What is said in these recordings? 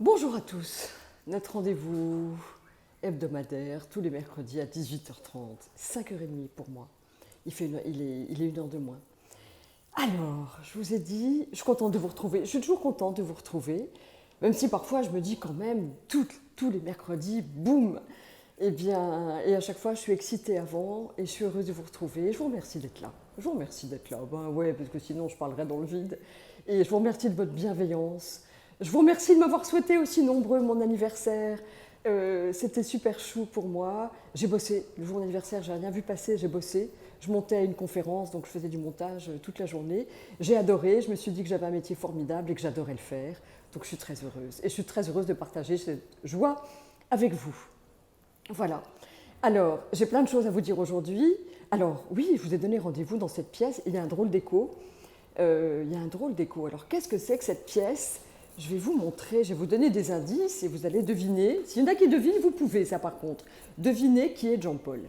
Bonjour à tous, notre rendez-vous hebdomadaire tous les mercredis à 18h30, 5h30 pour moi. Il est 1 heure de moins. Alors, je vous ai dit, je suis contente de vous retrouver, je suis toujours contente de vous retrouver, même si parfois je me dis quand même, tous les mercredis, boum. Et à chaque fois je suis excitée avant et je suis heureuse de vous retrouver. Je vous remercie d'être là. Je vous remercie d'être là, ben ouais, parce que sinon je parlerais dans le vide. Et je vous remercie de votre bienveillance. Je vous remercie de m'avoir souhaité aussi nombreux mon anniversaire. C'était super chou pour moi. J'ai bossé. Le jour d'anniversaire, j'ai rien vu passer, j'ai bossé. Je montais à une conférence, donc je faisais du montage toute la journée. J'ai adoré, je me suis dit que j'avais un métier formidable et que j'adorais le faire. Donc je suis très heureuse. Et je suis très heureuse de partager cette joie avec vous. Voilà. Alors, j'ai plein de choses à vous dire aujourd'hui. Alors, oui, je vous ai donné rendez-vous dans cette pièce. Il y a un drôle d'écho. Alors, qu'est-ce que c'est que cette pièce? Je vais vous montrer, je vais vous donner des indices et vous allez deviner. S'il y en a qui devinent, vous pouvez, ça par contre. Deviner qui est Jean-Paul.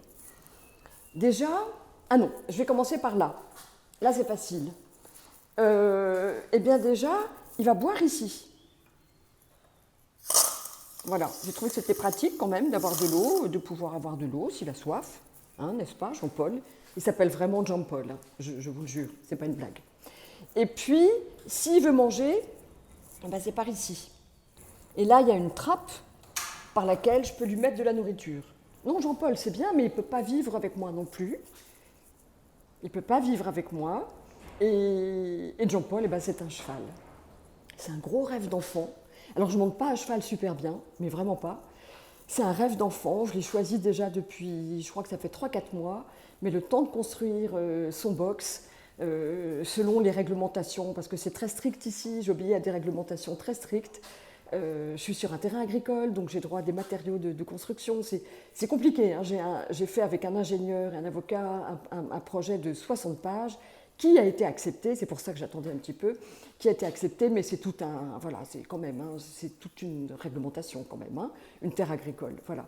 Déjà, ah non, je vais commencer par là. Là, c'est facile. Eh bien déjà, il va boire ici. Voilà, j'ai trouvé que c'était pratique quand même d'avoir de l'eau, de pouvoir avoir de l'eau s'il a soif, hein, n'est-ce pas, Jean-Paul? Il s'appelle vraiment Jean-Paul, hein, je vous le jure, c'est pas une blague. Et puis, s'il veut manger, ben c'est par ici. Et là, il y a une trappe par laquelle je peux lui mettre de la nourriture. Non, Jean-Paul, c'est bien, mais il ne peut pas vivre avec moi non plus. Il ne peut pas vivre avec moi. Et Jean-Paul, eh ben, c'est un cheval. C'est un gros rêve d'enfant. Alors, je ne monte pas à cheval super bien, mais vraiment pas. C'est un rêve d'enfant. Je l'ai choisi déjà depuis, je crois que ça fait 3-4 mois. Mais le temps de construire son box, selon les réglementations, parce que c'est très strict ici, j'obéis à des réglementations très strictes. Je suis sur un terrain agricole, donc j'ai droit à des matériaux de construction. C'est compliqué, hein. J'ai fait avec un ingénieur et un avocat un projet de 60 pages qui a été accepté, c'est pour ça que j'attendais un petit peu, qui a été accepté, mais c'est tout un, voilà, c'est quand même, hein, c'est toute une réglementation quand même, hein, une terre agricole, voilà.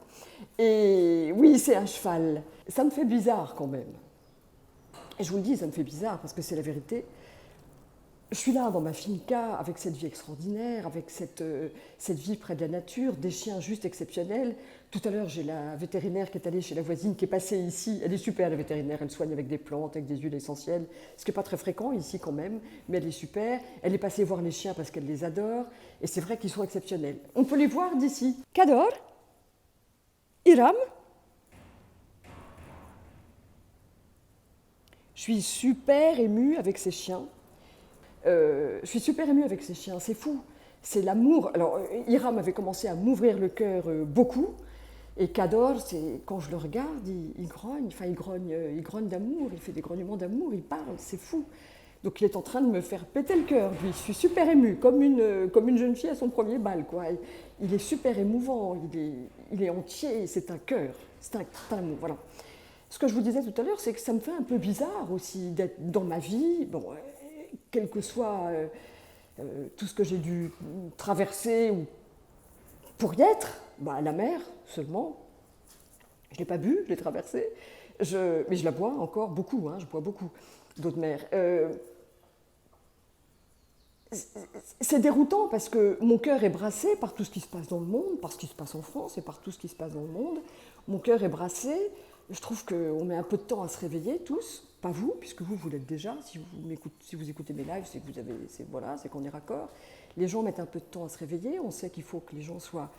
Et oui, c'est un cheval. Ça me fait bizarre quand même. Et je vous le dis, ça me fait bizarre parce que c'est la vérité. Je suis là dans ma finca avec cette vie extraordinaire, avec cette vie près de la nature, des chiens juste exceptionnels. Tout à l'heure, j'ai la vétérinaire qui est allée chez la voisine, qui est passée ici. Elle est super, la vétérinaire. Elle soigne avec des plantes, avec des huiles essentielles, ce qui n'est pas très fréquent ici quand même, mais elle est super. Elle est passée voir les chiens parce qu'elle les adore. Et c'est vrai qu'ils sont exceptionnels. On peut les voir d'ici. Cador, Iram. Je suis super émue avec ces chiens. Je suis super émue avec ces chiens, c'est fou. C'est l'amour. Alors, Hiram avait commencé à m'ouvrir le cœur beaucoup. Et Cador, quand je le regarde, il grogne, enfin il grogne d'amour, il fait des grognements d'amour, il parle, c'est fou. Donc il est en train de me faire péter le cœur, lui. Je suis super émue, comme une jeune fille à son premier bal, quoi. Il est super émouvant, il est entier, c'est un cœur, c'est un amour, voilà. Ce que je vous disais tout à l'heure, c'est que ça me fait un peu bizarre aussi d'être dans ma vie, bon, quel que soit tout ce que j'ai dû traverser ou pour y être, bah, la mer seulement. Je ne l'ai pas bu, je l'ai traversée, mais je la bois encore beaucoup, hein, je bois beaucoup d'eau de mer. C'est déroutant parce que mon cœur est brassé par tout ce qui se passe dans le monde, par ce qui se passe en France et par tout ce qui se passe dans le monde. Mon cœur est brassé. Je trouve qu'on met un peu de temps à se réveiller tous, pas vous, puisque vous l'êtes déjà. Si vous écoutez mes lives, c'est que c'est qu'on est raccord. Les gens mettent un peu de temps à se réveiller. On sait qu'il faut que les gens soient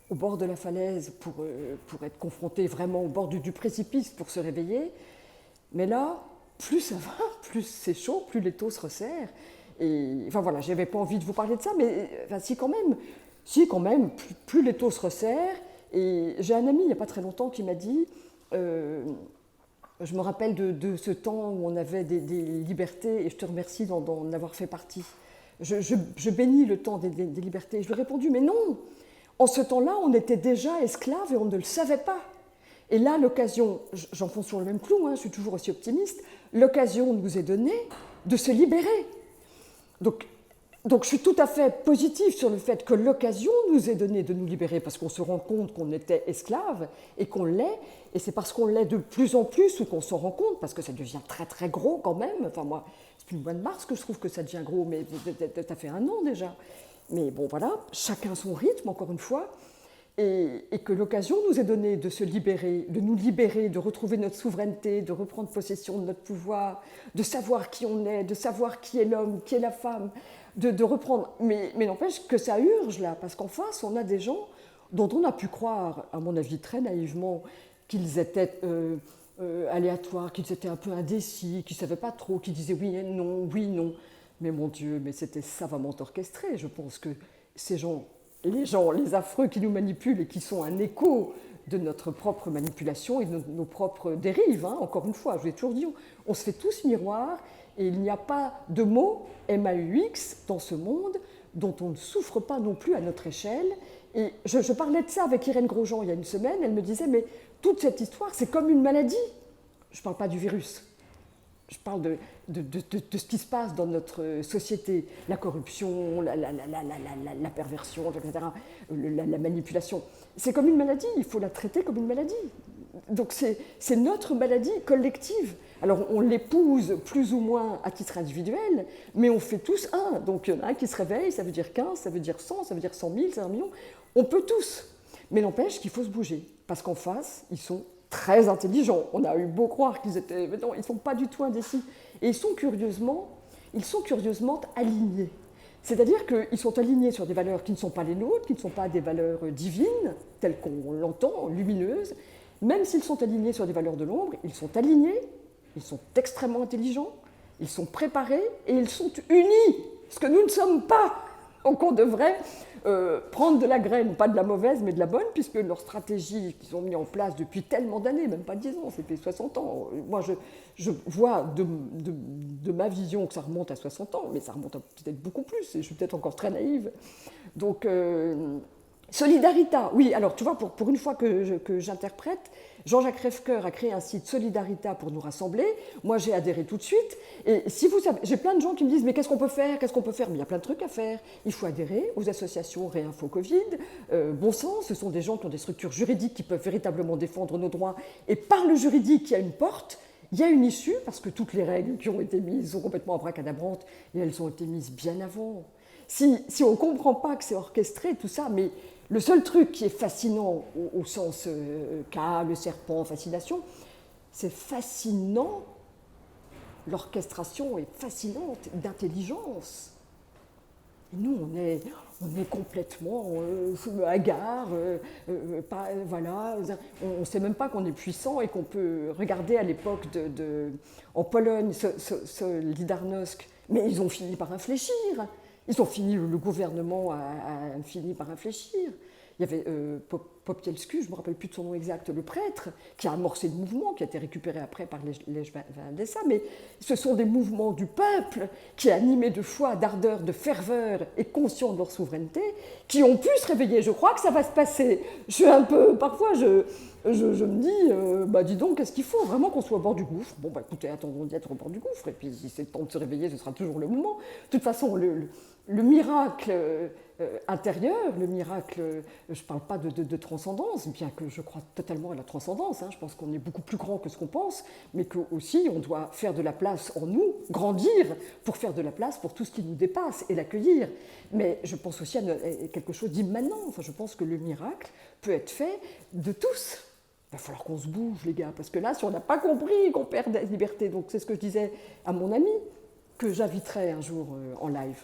au bord de la falaise pour être confrontés vraiment au bord du précipice pour se réveiller. Mais là, plus ça va, plus c'est chaud, plus les taux se resserrent. Et, enfin voilà, je n'avais pas envie de vous parler de ça, mais enfin, si quand même, plus les taux se resserrent. Et j'ai un ami il n'y a pas très longtemps qui m'a dit, je me rappelle de ce temps où on avait des libertés, et je te remercie d'en avoir fait partie. Je bénis le temps des libertés. Je lui ai répondu, mais non, en ce temps-là, on était déjà esclaves et on ne le savait pas. Et là, l'occasion, j'enfonce sur le même clou, hein, je suis toujours aussi optimiste, l'occasion nous est donnée de se libérer. Donc, je suis tout à fait positive sur le fait que l'occasion nous est donnée de nous libérer parce qu'on se rend compte qu'on était esclave et qu'on l'est, et c'est parce qu'on l'est de plus en plus ou qu'on s'en rend compte, parce que ça devient très très gros quand même. Enfin moi, c'est depuis le mois de mars que je trouve que ça devient gros, mais ça fait 1 an déjà. Mais bon, voilà, chacun son rythme, encore une fois, et que l'occasion nous est donnée de se libérer, de nous libérer, de retrouver notre souveraineté, de reprendre possession de notre pouvoir, de savoir qui on est, de savoir qui est l'homme, qui est la femme, de reprendre. Mais n'empêche que ça urge là, parce qu'en face, on a des gens dont on a pu croire, à mon avis très naïvement, qu'ils étaient aléatoires, qu'ils étaient un peu indécis, qu'ils ne savaient pas trop, qu'ils disaient oui et non, oui, non. Mais mon Dieu, mais c'était savamment orchestré. Je pense que ces gens, les affreux qui nous manipulent et qui sont un écho de notre propre manipulation et de nos propres dérives, hein, encore une fois, je vous ai toujours dit, on se fait tous miroir et il n'y a pas de mot MAUX dans ce monde dont on ne souffre pas non plus à notre échelle. Et je parlais de ça avec Irène Grosjean il y a une semaine, elle me disait, mais toute cette histoire, c'est comme une maladie. Je ne parle pas du virus. Je parle de ce qui se passe dans notre société, la corruption, la perversion, etc., la manipulation. C'est comme une maladie, il faut la traiter comme une maladie. Donc c'est notre maladie collective. Alors on l'épouse plus ou moins à titre individuel, mais on fait tous un. Donc il y en a un qui se réveille, ça veut dire 15, ça veut dire 100, ça veut dire 100 000, 100 millions. On peut tous. Mais n'empêche qu'il faut se bouger, parce qu'en face, ils sont très intelligents. On a eu beau croire qu'ils étaient... Mais non, ils ne sont pas du tout indécis. Et ils sont curieusement alignés. C'est-à-dire qu'ils sont alignés sur des valeurs qui ne sont pas les nôtres, qui ne sont pas des valeurs divines, telles qu'on l'entend, lumineuses. Même s'ils sont alignés sur des valeurs de l'ombre, ils sont alignés, ils sont extrêmement intelligents, ils sont préparés et ils sont unis, ce que nous ne sommes pas. Donc on devrait prendre de la graine, pas de la mauvaise, mais de la bonne, puisque leur stratégie qu'ils ont mis en place depuis tellement d'années, même pas 10 ans, c'était 60 ans. Moi, je vois de ma vision que ça remonte à 60 ans, mais ça remonte à peut-être beaucoup plus, et je suis peut-être encore très naïve. Donc, Solidarita, oui, alors tu vois, pour une fois que j'interprète, Jean-Jacques Reffker a créé un site Solidarita pour nous rassembler. Moi, j'ai adhéré tout de suite. Et si vous savez, j'ai plein de gens qui me disent, mais qu'est-ce qu'on peut faire? Mais il y a plein de trucs à faire. Il faut adhérer aux associations Réinfo Covid. Bon Sens, ce sont des gens qui ont des structures juridiques qui peuvent véritablement défendre nos droits. Et par le juridique, il y a une porte, il y a une issue, parce que toutes les règles qui ont été mises sont complètement abracadabrantes, et elles ont été mises bien avant. Si on ne comprend pas que c'est orchestré, tout ça, mais le seul truc qui est fascinant au sens K, le serpent, fascination, c'est fascinant, l'orchestration est fascinante d'intelligence. Et nous, on est complètement hagards, voilà, on ne sait même pas qu'on est puissant et qu'on peut regarder à l'époque en Pologne, Solidarność, mais ils ont fini par infléchir. Le gouvernement a fini par infléchir. Il y avait Popielski, je ne me rappelle plus de son nom exact, le prêtre, qui a amorcé le mouvement, qui a été récupéré après par Lech Wałęsa, mais ce sont des mouvements du peuple qui, animés de foi, d'ardeur, de ferveur et conscients de leur souveraineté, qui ont pu se réveiller. Je crois que ça va se passer. Parfois, je me dis, dis donc, qu'est-ce qu'il faut vraiment qu'on soit au bord du gouffre? Bon, écoutez, attendons d'y être au bord du gouffre, et puis si c'est le temps de se réveiller, ce sera toujours le moment. De toute façon, le miracle intérieur, le miracle, je ne parle pas de transcendance, bien que je crois totalement à la transcendance, hein, je pense qu'on est beaucoup plus grand que ce qu'on pense, mais qu'aussi on doit faire de la place en nous, grandir pour faire de la place pour tout ce qui nous dépasse et l'accueillir. Mais je pense aussi à quelque chose d'immanent, enfin, je pense que le miracle peut être fait de tous. Il va falloir qu'on se bouge, les gars, parce que là, si on n'a pas compris qu'on perd la liberté, donc c'est ce que je disais à mon ami, que j'inviterai un jour en live,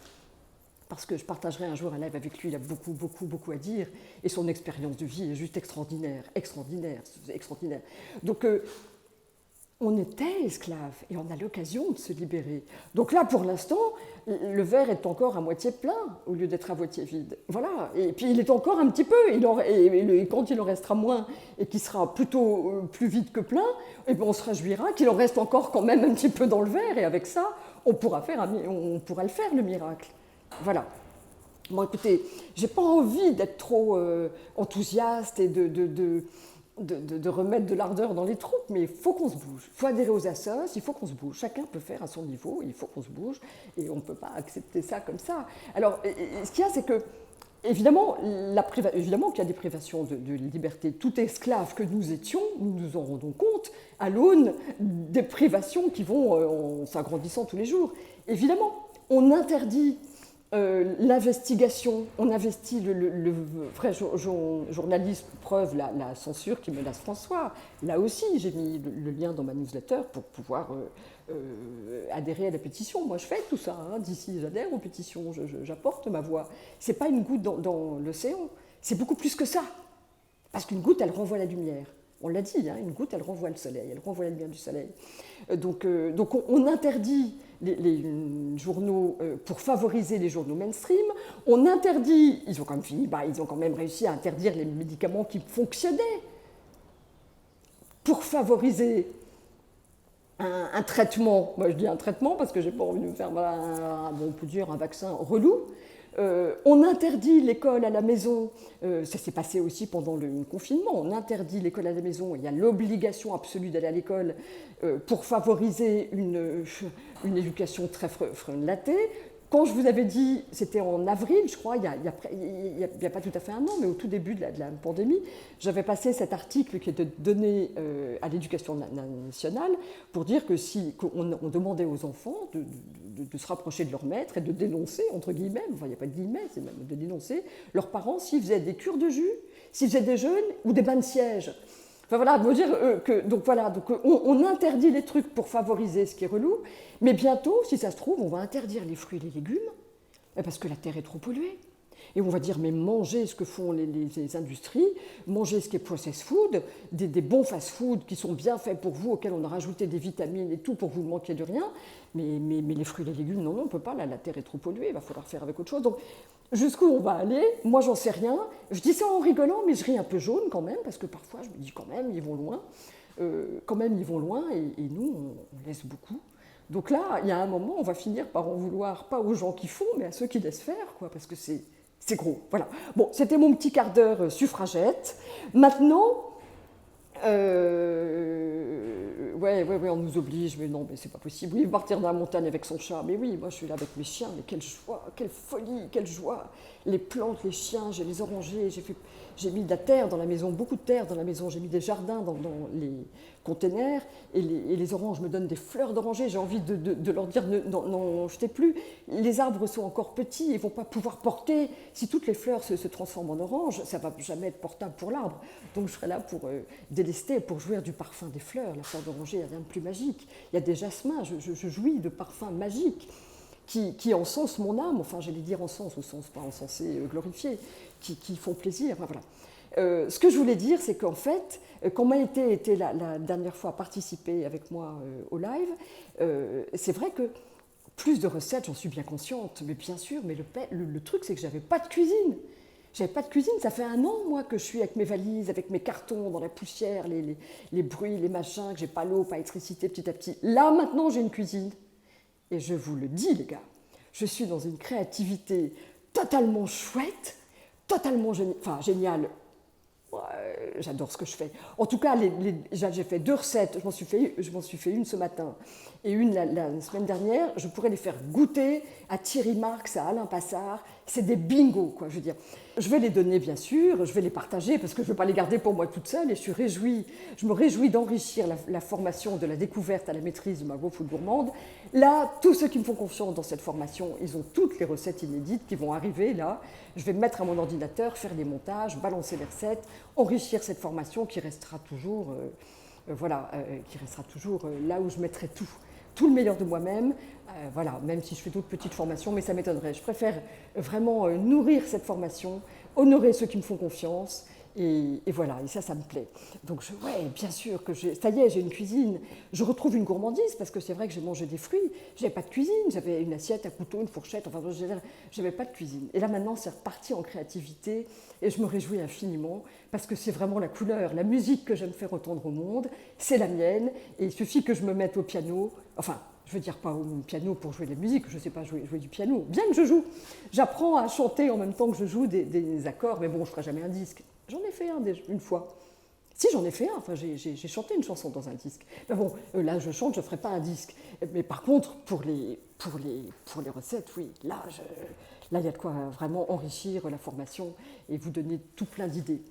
parce que je partagerai un jour un live avec lui, il a beaucoup, beaucoup, beaucoup à dire, et son expérience de vie est juste extraordinaire, extraordinaire, extraordinaire. Donc, on était esclaves, et on a l'occasion de se libérer. Donc là, pour l'instant, le verre est encore à moitié plein, au lieu d'être à moitié vide. Voilà, et puis il est encore un petit peu, et quand il en restera moins, et qu'il sera plutôt plus vide que plein, et bien on se réjouira qu'il en reste encore quand même un petit peu dans le verre, et avec ça, on pourra le faire, le miracle. Voilà. Bon, écoutez, j'ai pas envie d'être trop enthousiaste et de remettre de l'ardeur dans les troupes, mais il faut qu'on se bouge. Il faut adhérer aux assos, il faut qu'on se bouge. Chacun peut faire à son niveau, il faut qu'on se bouge, et on ne peut pas accepter ça comme ça. Alors, ce qu'il y a, c'est que, évidemment qu'il y a des privations de liberté. Tout esclave que nous étions, nous nous en rendons compte à l'aune des privations qui vont en s'agrandissant tous les jours. Évidemment, on interdit L'investigation, on investit le vrai journalisme, preuve la censure qui menace François. Là aussi, j'ai mis le lien dans ma newsletter pour pouvoir adhérer à la pétition. Moi, je fais tout ça. Hein. D'ici, j'adhère aux pétitions, j'apporte ma voix. C'est pas une goutte dans l'océan, c'est beaucoup plus que ça. Parce qu'une goutte, elle renvoie la lumière. On l'a dit, hein, une goutte, elle renvoie le soleil, elle renvoie la lumière du soleil. Donc on interdit les journaux pour favoriser les journaux mainstream. On interdit, ils ont quand même réussi à interdire les médicaments qui fonctionnaient pour favoriser un traitement. Moi je dis un traitement parce que j'ai pas envie de me faire on peut dire un vaccin relou. On interdit l'école à la maison, ça s'est passé aussi pendant le confinement, on interdit l'école à la maison, il y a l'obligation absolue d'aller à l'école pour favoriser une éducation très frelatée. Quand je vous avais dit, c'était en avril, je crois, il y a pas tout à fait un an, mais au tout début de la pandémie, j'avais passé cet article qui était donné à l'éducation nationale pour dire que qu'on demandait aux enfants de se rapprocher de leur maître et de dénoncer, entre guillemets, enfin il n'y a pas de guillemets, c'est même de dénoncer, leurs parents s'ils faisaient des cures de jus, s'ils faisaient des jeûnes ou des bains de siège. Enfin voilà, vous dire donc on interdit les trucs pour favoriser ce qui est relou, mais bientôt, si ça se trouve, on va interdire les fruits et les légumes, parce que la terre est trop polluée. Et on va dire, mais mangez ce que font les industries, mangez ce qui est processed food, des bons fast-food qui sont bien faits pour vous, auxquels on a rajouté des vitamines et tout pour que vous ne manquiez de rien. Mais les fruits et les légumes, non, on ne peut pas, la terre est trop polluée, il va falloir faire avec autre chose. Donc, jusqu'où on va aller, moi j'en sais rien. Je dis ça en rigolant, mais je ris un peu jaune quand même, parce que parfois je me dis quand même, ils vont loin. Et nous, on laisse beaucoup. Donc là, il y a un moment, on va finir par en vouloir, pas aux gens qui font, mais à ceux qui laissent faire, quoi, parce que c'est gros. Voilà. Bon, c'était mon petit quart d'heure suffragette. Maintenant, on nous oblige, mais non, mais c'est pas possible. Oui, partir dans la montagne avec son chat, mais oui, moi je suis là avec mes chiens, mais quelle joie, quelle folie, quelle joie. Les plantes, les chiens, j'ai les orangers, j'ai mis de la terre dans la maison, beaucoup de terre dans la maison, j'ai mis des jardins dans les containers, et les oranges me donnent des fleurs d'oranger, j'ai envie de leur dire, n'en jetez plus, les arbres sont encore petits, ils ne vont pas pouvoir porter, si toutes les fleurs se transforment en orange, ça ne va jamais être portable pour l'arbre, donc je serai là pour délester, pour jouir du parfum des fleurs, la fleur d'oranger, il n'y a rien de plus magique, il y a des jasmins, je jouis de parfums magiques, qui encensent mon âme, enfin j'allais dire encens au sens pas encensé, glorifié, qui font plaisir. Enfin, voilà. Ce que je voulais dire, c'est qu'en fait, quand Maïté était la dernière fois à participer avec moi au live, c'est vrai que plus de recettes, j'en suis bien consciente, mais bien sûr, mais le truc c'est que j'avais pas de cuisine. J'avais pas de cuisine, ça fait un an, moi, que je suis avec mes valises, avec mes cartons dans la poussière, les bruits, les machins, que j'ai pas l'eau, pas l'électricité petit à petit. Là, maintenant, j'ai une cuisine. Et je vous le dis, les gars, je suis dans une créativité totalement chouette, totalement géniale. Ouais, j'adore ce que je fais. En tout cas, j'ai fait 2 recettes, je m'en suis fait une ce matin et une la semaine dernière. Je pourrais les faire goûter à Thierry Marx, à Alain Passard. C'est des bingos, quoi, je veux dire. Je vais les donner, bien sûr, je vais les partager parce que je ne veux pas les garder pour moi toute seule et je me réjouis d'enrichir la formation de la découverte à la maîtrise de ma Raw Food gourmande. Là, tous ceux qui me font confiance dans cette formation, ils ont toutes les recettes inédites qui vont arriver là. Je vais me mettre à mon ordinateur, faire des montages, balancer les recettes, enrichir cette formation qui restera toujours, là où je mettrai tout le meilleur de moi-même, voilà, même si je fais d'autres petites formations, mais ça m'étonnerait. Je préfère vraiment nourrir cette formation, honorer ceux qui me font confiance, et voilà, et ça me plaît. Donc, bien sûr que ça y est, j'ai une cuisine. Je retrouve une gourmandise, parce que c'est vrai que j'ai mangé des fruits, j'avais pas de cuisine, j'avais une assiette, un couteau, une fourchette, enfin, j'avais pas de cuisine. Et là, maintenant, c'est reparti en créativité, et je me réjouis infiniment, parce que c'est vraiment la couleur, la musique que j'aime faire entendre au monde, c'est la mienne, et il suffit que je me mette au piano, enfin, je veux dire pas au piano pour jouer de la musique, je ne sais pas jouer du piano, bien que je joue. J'apprends à chanter en même temps que je joue des accords, mais bon, je ne ferai jamais un disque. J'en ai fait un une fois. Si, j'en ai fait un, enfin, j'ai chanté une chanson dans un disque. Mais bon, là, je chante, je ne ferai pas un disque. Mais par contre, pour les recettes, oui, là, il y a de quoi vraiment enrichir la formation et vous donner tout plein d'idées.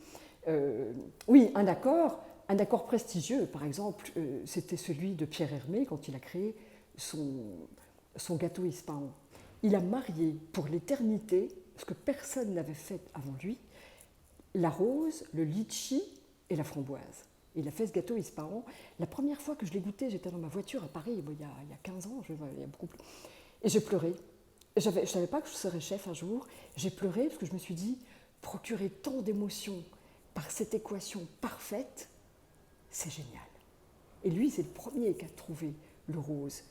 Oui, un accord prestigieux, par exemple, c'était celui de Pierre Hermé quand il a créé son gâteau Ispahan. il a marié pour l'éternité, ce que personne n'avait fait avant lui, la rose, le litchi et la framboise. Il a fait ce gâteau Ispahan. La première fois que je l'ai goûté, j'étais dans ma voiture à Paris, il y a 15 ans, il y a beaucoup plus. Et j'ai pleuré. Je ne savais pas que je serais chef un jour. J'ai pleuré parce que je me suis dit, procurer tant d'émotions par cette équation parfaite, c'est génial. Et lui, c'est le premier qui a trouvé le rose,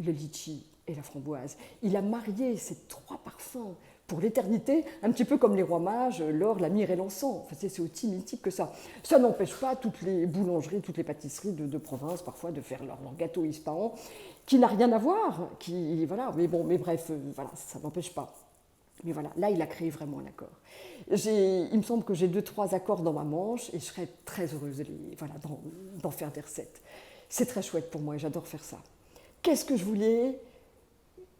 le litchi et la framboise. Il a marié ces trois parfums pour l'éternité, un petit peu comme les rois mages, l'or, la myrrhe et l'encens. Enfin, c'est aussi mythique que ça. Ça n'empêche pas toutes les boulangeries, toutes les pâtisseries de province, parfois, de faire leur gâteau Ispahan, qui n'a rien à voir. Voilà, mais bref, voilà, ça n'empêche pas. Mais voilà, là, il a créé vraiment un accord. Il me semble que j'ai 2-3 accords dans ma manche et je serais très heureuse d'en faire des recettes. C'est très chouette pour moi et j'adore faire ça. Qu'est-ce que je voulais?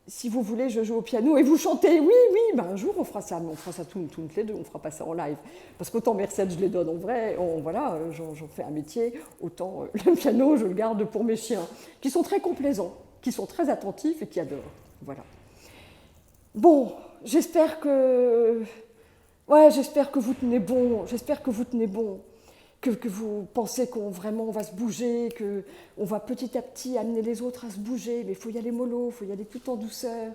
Si vous voulez, je joue au piano et vous chantez. Oui, ben un jour on fera ça, mais on fera ça toutes les deux, on ne fera pas ça en live. Parce qu'autant mes recettes, je les donne en vrai, voilà, j'en fais un métier, autant le piano, je le garde pour mes chiens, qui sont très complaisants, qui sont très attentifs et qui adorent. Voilà. Bon, j'espère que vous tenez bon, que vous pensez qu'on va se bouger, qu'on va petit à petit amener les autres à se bouger, mais il faut y aller mollo, il faut y aller tout en douceur,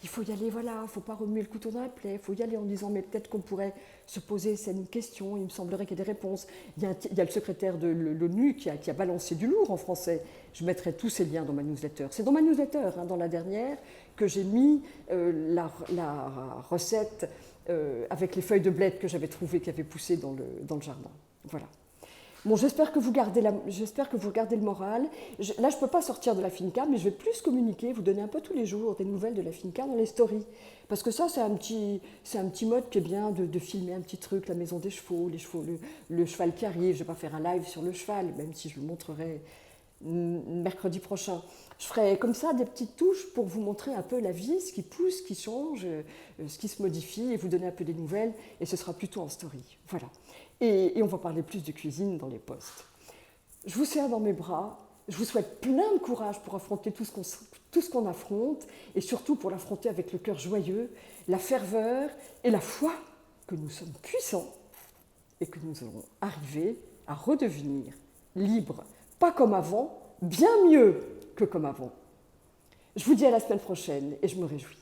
il faut y aller, voilà, il ne faut pas remuer le couteau dans la plaie, il faut y aller en disant, mais peut-être qu'on pourrait se poser cette question, il me semblerait qu'il y ait des réponses. Il y a le secrétaire de l'ONU qui a balancé du lourd en français. Je mettrai tous ces liens dans ma newsletter. C'est dans ma newsletter, dans la dernière, que j'ai mis la recette avec les feuilles de bled que j'avais trouvées, qui avaient poussé dans le jardin. Voilà. Bon, j'espère que vous gardez le moral. Là, je ne peux pas sortir de la finca, mais je vais plus communiquer, vous donner un peu tous les jours des nouvelles de la finca dans les stories. Parce que ça, c'est un petit mode qui est bien de filmer un petit truc, la maison des chevaux, le cheval qui arrive. Je ne vais pas faire un live sur le cheval, même si je le montrerai mercredi prochain. Je ferai comme ça des petites touches pour vous montrer un peu la vie, ce qui pousse, ce qui change, ce qui se modifie, et vous donner un peu des nouvelles, et ce sera plutôt en story. Voilà. Et on va parler plus de cuisine dans les posts. Je vous serre dans mes bras, je vous souhaite plein de courage pour affronter tout ce qu'on affronte, et surtout pour l'affronter avec le cœur joyeux, la ferveur et la foi que nous sommes puissants, et que nous allons arriver à redevenir libres, pas comme avant, bien mieux que comme avant. Je vous dis à la semaine prochaine, et je me réjouis.